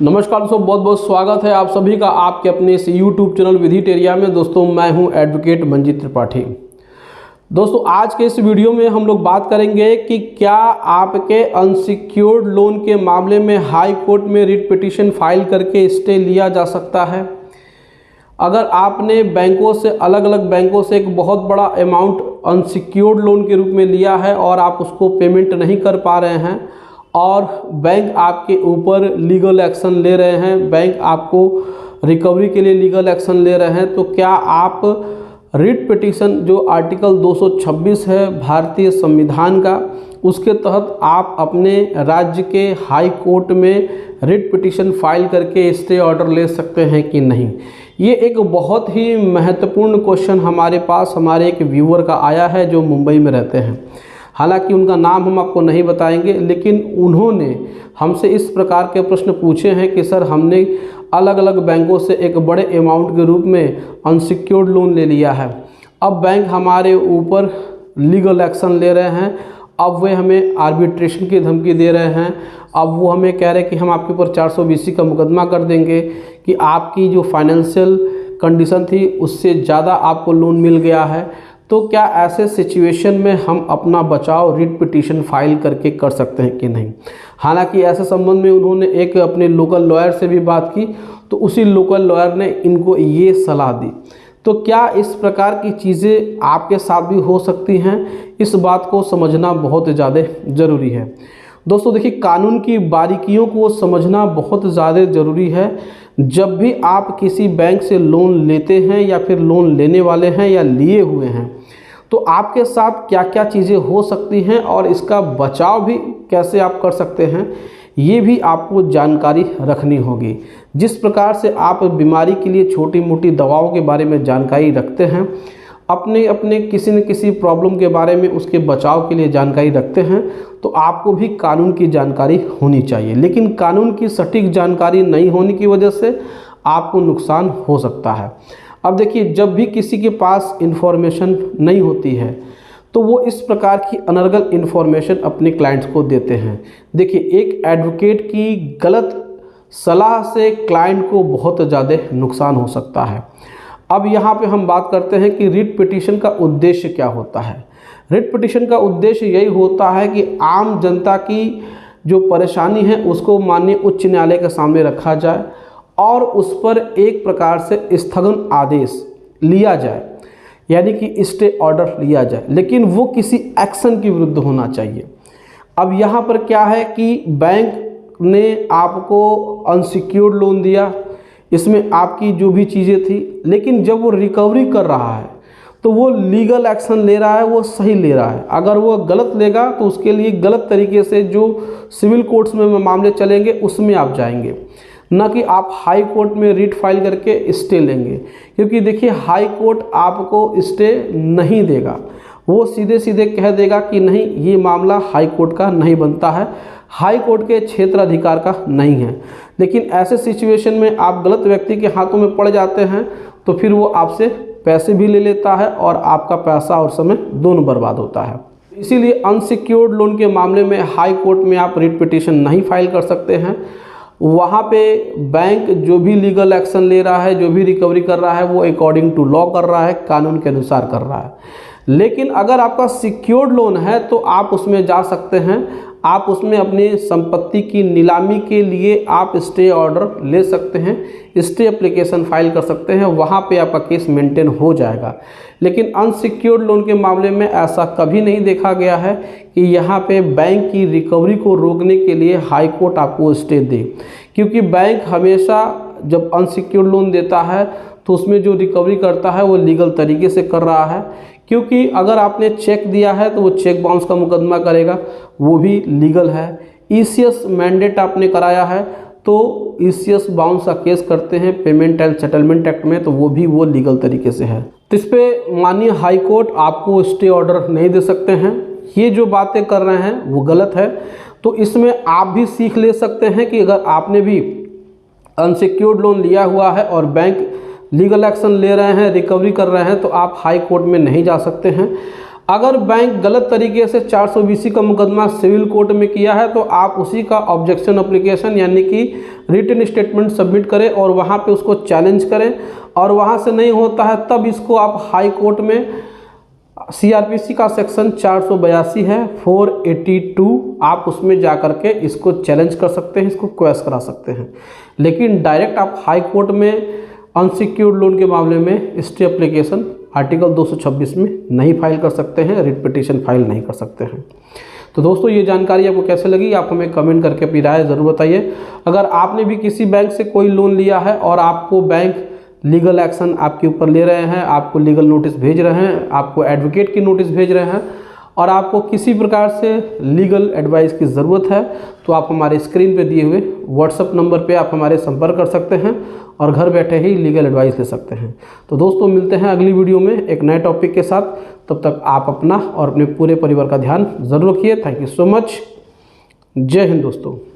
नमस्कार दोस्तों, बहुत बहुत स्वागत है आप सभी का आपके अपने इस YouTube चैनल विधिटेरिया में। दोस्तों मैं हूं एडवोकेट मंजीत त्रिपाठी। दोस्तों आज के इस वीडियो में हम लोग बात करेंगे कि क्या आपके अनसिक्योर्ड लोन के मामले में हाई कोर्ट में रिट पिटीशन फाइल करके स्टे लिया जा सकता है। अगर आपने बैंकों से अलग अलग बैंकों से एक बहुत बड़ा अमाउंट अनसिक्योर्ड लोन के रूप में लिया है और आप उसको पेमेंट नहीं कर पा रहे हैं और बैंक आपके ऊपर लीगल एक्शन ले रहे हैं, बैंक आपको रिकवरी के लिए लीगल एक्शन ले रहे हैं, तो क्या आप रिट पिटीशन जो आर्टिकल 226 है भारतीय संविधान का, उसके तहत आप अपने राज्य के हाई कोर्ट में रिट पिटीशन फाइल करके स्टे ऑर्डर ले सकते हैं कि नहीं। ये एक बहुत ही महत्वपूर्ण क्वेश्चन हमारे पास हमारे एक व्यूअर का आया है जो मुंबई में रहते हैं। हालांकि उनका नाम हम आपको नहीं बताएंगे, लेकिन उन्होंने हमसे इस प्रकार के प्रश्न पूछे हैं कि सर हमने अलग अलग बैंकों से एक बड़े अमाउंट के रूप में अनसिक्योर्ड लोन ले लिया है, अब बैंक हमारे ऊपर लीगल एक्शन ले रहे हैं, अब वे हमें आर्बिट्रेशन की धमकी दे रहे हैं, अब वो हमें कह रहे हैं कि हम आपके ऊपर 420 का मुकदमा कर देंगे कि आपकी जो फाइनेंशियल कंडीशन थी उससे ज़्यादा आपको लोन मिल गया है। तो क्या ऐसे सिचुएशन में हम अपना बचाव रिट पिटीशन फाइल करके कर सकते हैं कि नहीं। हालांकि ऐसे संबंध में उन्होंने एक अपने लोकल लॉयर से भी बात की, तो उसी लोकल लॉयर ने इनको ये सलाह दी। तो क्या इस प्रकार की चीज़ें आपके साथ भी हो सकती हैं, इस बात को समझना बहुत ज़्यादा ज़रूरी है। दोस्तों देखिए, कानून की बारीकियों को समझना बहुत ज़्यादा ज़रूरी है। जब भी आप किसी बैंक से लोन लेते हैं या फिर लोन लेने वाले हैं या लिए हुए हैं, तो आपके साथ क्या क्या चीज़ें हो सकती हैं और इसका बचाव भी कैसे आप कर सकते हैं, ये भी आपको जानकारी रखनी होगी। जिस प्रकार से आप बीमारी के लिए छोटी मोटी दवाओं के बारे में जानकारी रखते हैं, अपने किसी न किसी प्रॉब्लम के बारे में उसके बचाव के लिए जानकारी रखते हैं, तो आपको भी कानून की जानकारी होनी चाहिए। लेकिन कानून की सटीक जानकारी नहीं होने की वजह से आपको नुकसान हो सकता है। अब देखिए, जब भी किसी के पास इन्फॉर्मेशन नहीं होती है तो वो इस प्रकार की अनर्गल इन्फॉर्मेशन अपने क्लाइंट्स को देते हैं। देखिए, एक एडवोकेट की गलत सलाह से क्लाइंट को बहुत ज़्यादा नुकसान हो सकता है। अब यहाँ पे हम बात करते हैं कि रिट पिटीशन का उद्देश्य क्या होता है। रिट पिटीशन का उद्देश्य यही होता है कि आम जनता की जो परेशानी है उसको माननीय उच्च न्यायालय के सामने रखा जाए और उस पर एक प्रकार से स्थगन आदेश लिया जाए, यानी कि स्टे ऑर्डर लिया जाए, लेकिन वो किसी एक्शन के विरुद्ध होना चाहिए। अब यहाँ पर क्या है कि बैंक ने आपको अनसिक्योर्ड लोन दिया, इसमें आपकी जो भी चीज़ें थी, लेकिन जब वो रिकवरी कर रहा है तो वो लीगल एक्शन ले रहा है, वो सही ले रहा है। अगर वो गलत लेगा तो उसके लिए गलत तरीके से जो सिविल कोर्ट्स में मामले चलेंगे उसमें आप जाएंगे, न कि आप हाई कोर्ट में रिट फाइल करके स्टे लेंगे। क्योंकि देखिए, हाई कोर्ट आपको स्टे नहीं देगा, वो सीधे सीधे कह देगा कि नहीं, ये मामला हाई कोर्ट का नहीं बनता है, हाई कोर्ट के क्षेत्र अधिकार का नहीं है। लेकिन ऐसे सिचुएशन में आप गलत व्यक्ति के हाथों में पड़ जाते हैं तो फिर वो आपसे पैसे भी ले लेता है और आपका पैसा और समय दोनों बर्बाद होता है। इसीलिए अनसिक्योर्ड लोन के मामले में हाई कोर्ट में आप रिट पिटीशन नहीं फाइल कर सकते हैं। वहाँ पे बैंक जो भी लीगल एक्शन ले रहा है, जो भी रिकवरी कर रहा है, वो अकॉर्डिंग टू लॉ कर रहा है, कानून के अनुसार कर रहा है। लेकिन अगर आपका सिक्योर्ड लोन है तो आप उसमें जा सकते हैं, आप उसमें अपनी संपत्ति की नीलामी के लिए आप स्टे ऑर्डर ले सकते हैं, स्टे एप्लीकेशन फाइल कर सकते हैं, वहाँ पे आपका केस मेंटेन हो जाएगा। लेकिन अनसिक्योर्ड लोन के मामले में ऐसा कभी नहीं देखा गया है कि यहाँ पे बैंक की रिकवरी को रोकने के लिए हाई कोर्ट आपको स्टे दे। क्योंकि बैंक हमेशा जब अनसिक्योर्ड लोन देता है तो उसमें जो रिकवरी करता है वो लीगल तरीके से कर रहा है। क्योंकि अगर आपने चेक दिया है तो वो चेक बाउंस का मुकदमा करेगा, वो भी लीगल है। ईसीएस मैंडेट आपने कराया है तो ईसीएस बाउंस का केस करते हैं पेमेंट एंड सेटलमेंट एक्ट में, तो वो भी लीगल तरीके से है। तो इस पे माननीय हाई कोर्ट आपको स्टे ऑर्डर नहीं दे सकते हैं। ये जो बातें कर रहे हैं वो गलत है। तो इसमें आप भी सीख ले सकते हैं कि अगर आपने भी अनसिक्योर्ड लोन लिया हुआ है और बैंक लीगल एक्शन ले रहे हैं, रिकवरी कर रहे हैं, तो आप हाई कोर्ट में नहीं जा सकते हैं। अगर बैंक गलत तरीके से 420 का मुकदमा सिविल कोर्ट में किया है तो आप उसी का ऑब्जेक्शन एप्लीकेशन यानी कि रिटन स्टेटमेंट सबमिट करें और वहाँ पे उसको चैलेंज करें, और वहाँ से नहीं होता है तब इसको आप हाई कोर्ट में, सीआरपीसी का सेक्शन 482 है 482, आप उसमें जा कर के इसको चैलेंज कर सकते हैं, इसको क्वेश करा सकते हैं। लेकिन डायरेक्ट आप हाई कोर्ट में अनसिक्योर्ड लोन के मामले में स्टे एप्लीकेशन आर्टिकल 226 में नहीं फाइल कर सकते हैं, रिट पिटीशन फाइल नहीं कर सकते हैं। तो दोस्तों ये जानकारी आपको कैसे लगी आप हमें कमेंट करके अपनी राय ज़रूर बताइए। अगर आपने भी किसी बैंक से कोई लोन लिया है और आपको बैंक लीगल एक्शन आपके ऊपर ले रहे हैं, आपको लीगल नोटिस भेज रहे हैं, आपको एडवोकेट की नोटिस भेज रहे हैं और आपको किसी प्रकार से लीगल एडवाइस की ज़रूरत है, तो आप हमारे स्क्रीन पे दिए हुए व्हाट्सएप नंबर पे आप हमारे संपर्क कर सकते हैं और घर बैठे ही लीगल एडवाइस ले सकते हैं। तो दोस्तों मिलते हैं अगली वीडियो में एक नए टॉपिक के साथ, तब तक आप अपना और अपने पूरे परिवार का ध्यान ज़रूर रखिए। Thank you so much. जय हिंद दोस्तों।